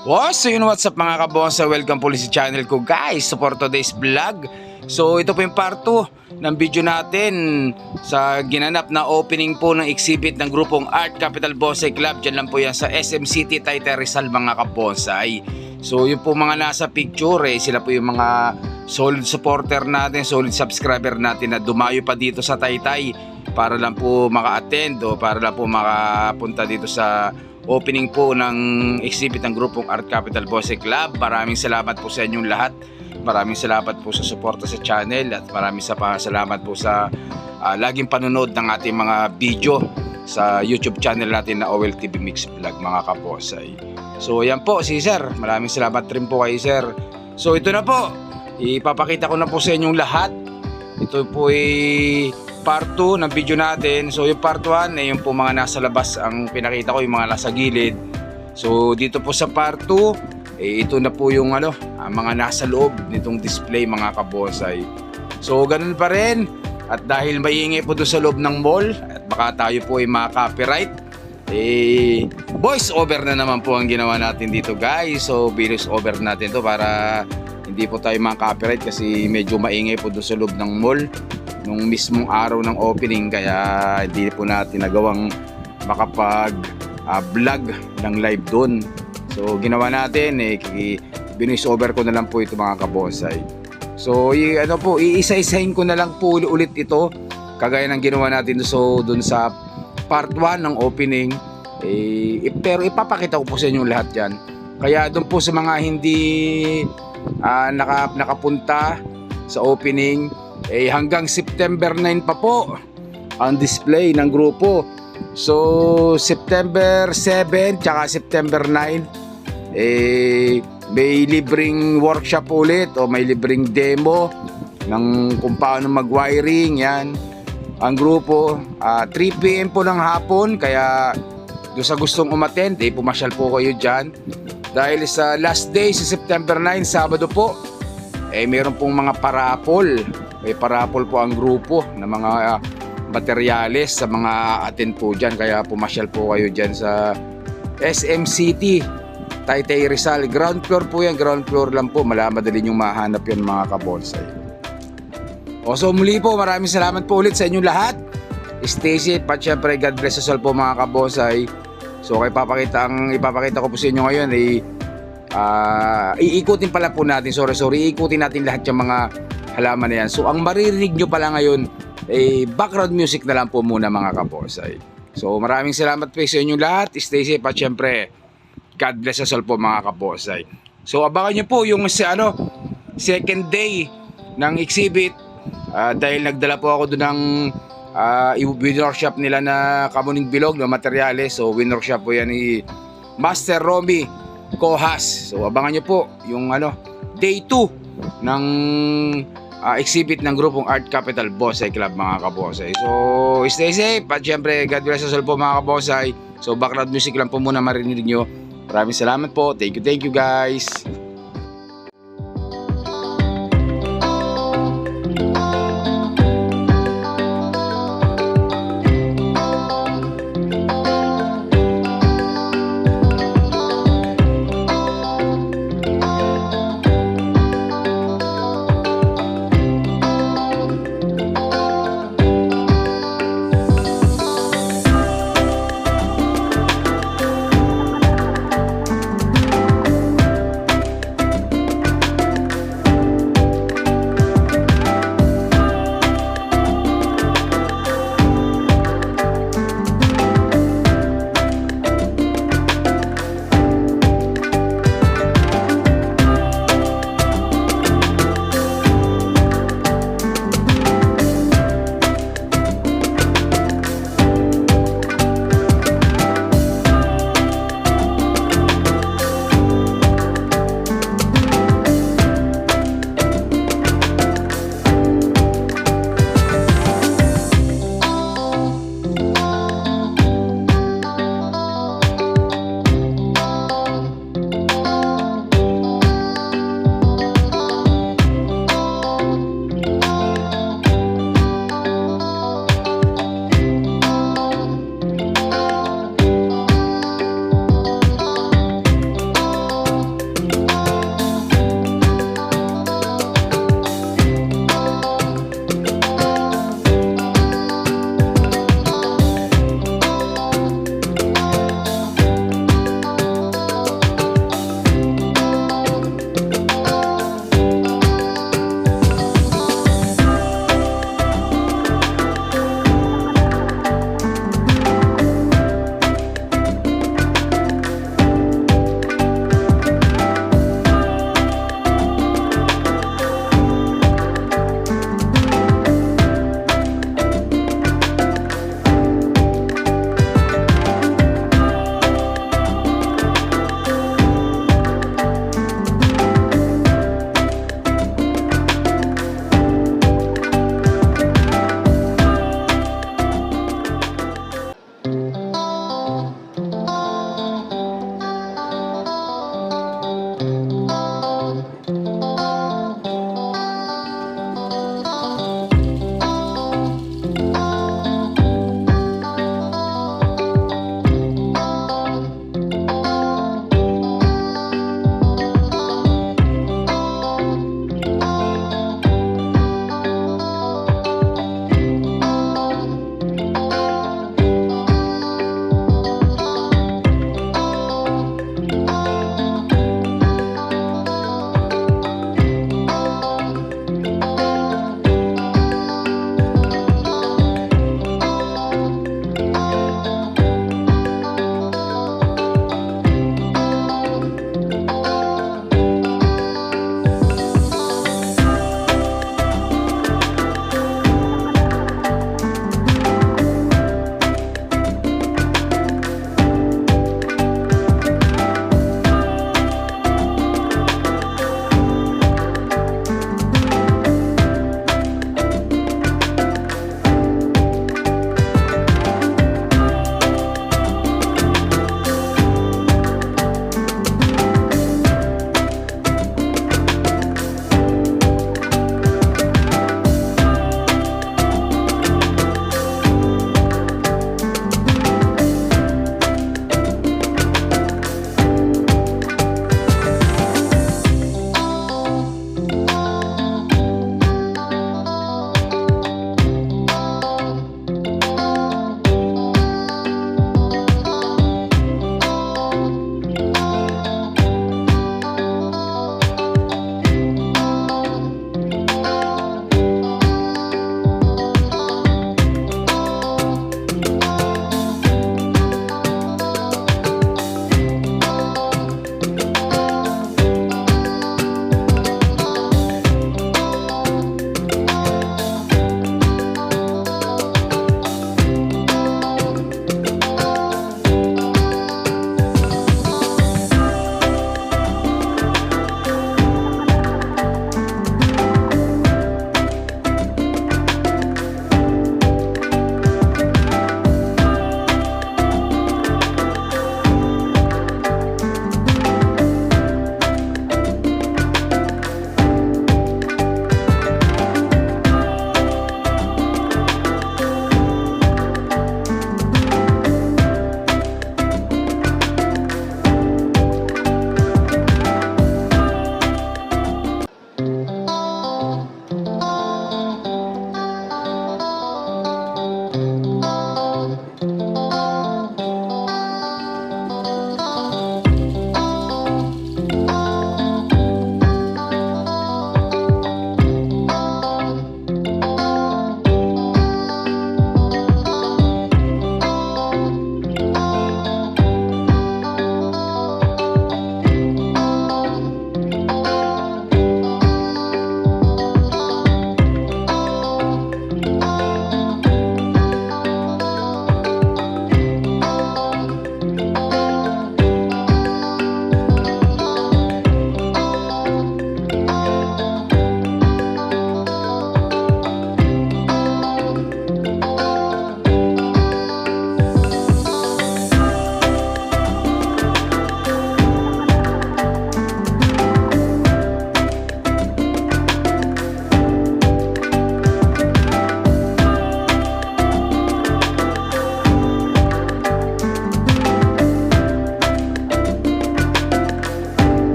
So what's up mga kabonsa, welcome po sa channel ko guys, for today's vlog. So ito po yung part 2 ng video natin sa ginanap na opening po ng exhibit ng grupong Art Capital Bonsai Club. Diyan lang po yan sa SM City, Taytay Rizal mga kabonsai. So yung po mga nasa picture sila po yung mga solid supporter natin, solid subscriber natin na dumayo pa dito sa Taytay para lang po maka-attend o para lang po makapunta dito sa opening po ng exhibit ng grupong Art Capital Bonsai Club. Maraming salamat po sa inyong lahat. Maraming salamat po sa suporta sa channel at maraming salamat po sa laging panonood ng ating mga video sa YouTube channel natin na OLTV Mix Vlog mga kabonsai. So yan po si Sir. Maraming salamat rin po kay Sir. So ito na po. Ipapakita ko na po sa inyong lahat. Ito po ay part 2 ng video natin. So yung part 1 yung po mga nasa labas ang pinakita ko, yung mga nasa gilid. So dito po sa part 2 ito na po yung mga nasa loob nitong display mga kabonsai. So ganun pa rin. At dahil maingay po doon sa loob ng mall at baka tayo po ay ma-copyright, voice over na naman po ang ginawa natin dito guys. So voice over natin to para hindi po tayo ma-copyright kasi medyo maingay po doon sa loob ng mall nung mismong araw ng opening, kaya hindi po natin nagawang makapag vlog ng live doon. So ginawa natin binis over ko na lang po ito mga kabonsai. So iisa-isahin ko na lang po ulit ito kagaya ng ginawa natin doon sa part 1 ng opening. Pero ipapakita ko po sa inyo lahat yan. Kaya doon po sa mga hindi nakapunta sa opening, hanggang September 9 pa po ang display ng grupo. So September 7 tsaka September 9 may libreng workshop ulit o may libreng demo ng kung paano mag-wiring yan ang grupo. 3 PM po ng hapon, kaya doon sa gustong umattend pumasyal po kayo dyan. Dahil sa last day sa September 9, Sabado po, meron pong mga parapol. May parapol po ang grupo ng mga materyales sa mga attend po dyan. Kaya pumasyal po kayo dyan sa SM City, Taytay Rizal. Ground floor po yan, ground floor lang po. Madali nyo mahanap yan mga kabonsai. So muli po, maraming salamat po ulit sa inyong lahat. Stay safe at syempre God bless us all po mga kabonsai. So ipapakita ko po sa inyo ngayon iikutin pala po natin, iikutin natin lahat yung mga halaman na yan. So ang maririnig nyo pala ngayon background music na lang po muna mga kabonsai. So maraming salamat po sa inyong lahat. Stay safe at syempre God bless us all po mga kabonsai. So abangan nyo po yung second day ng exhibit dahil nagdala po ako doon ng workshop nila na Kamuning Bilog na materyales. So workshop po yan ni Master Romy Cohas. So abangan nyo po yung day 2 ng exhibit ng grupong Art Capital Bonsai Club mga kabonsai. So stay safe at syempre God bless us all po mga kabonsai. So background music lang po muna marinig nyo. Maraming salamat po. Thank you guys.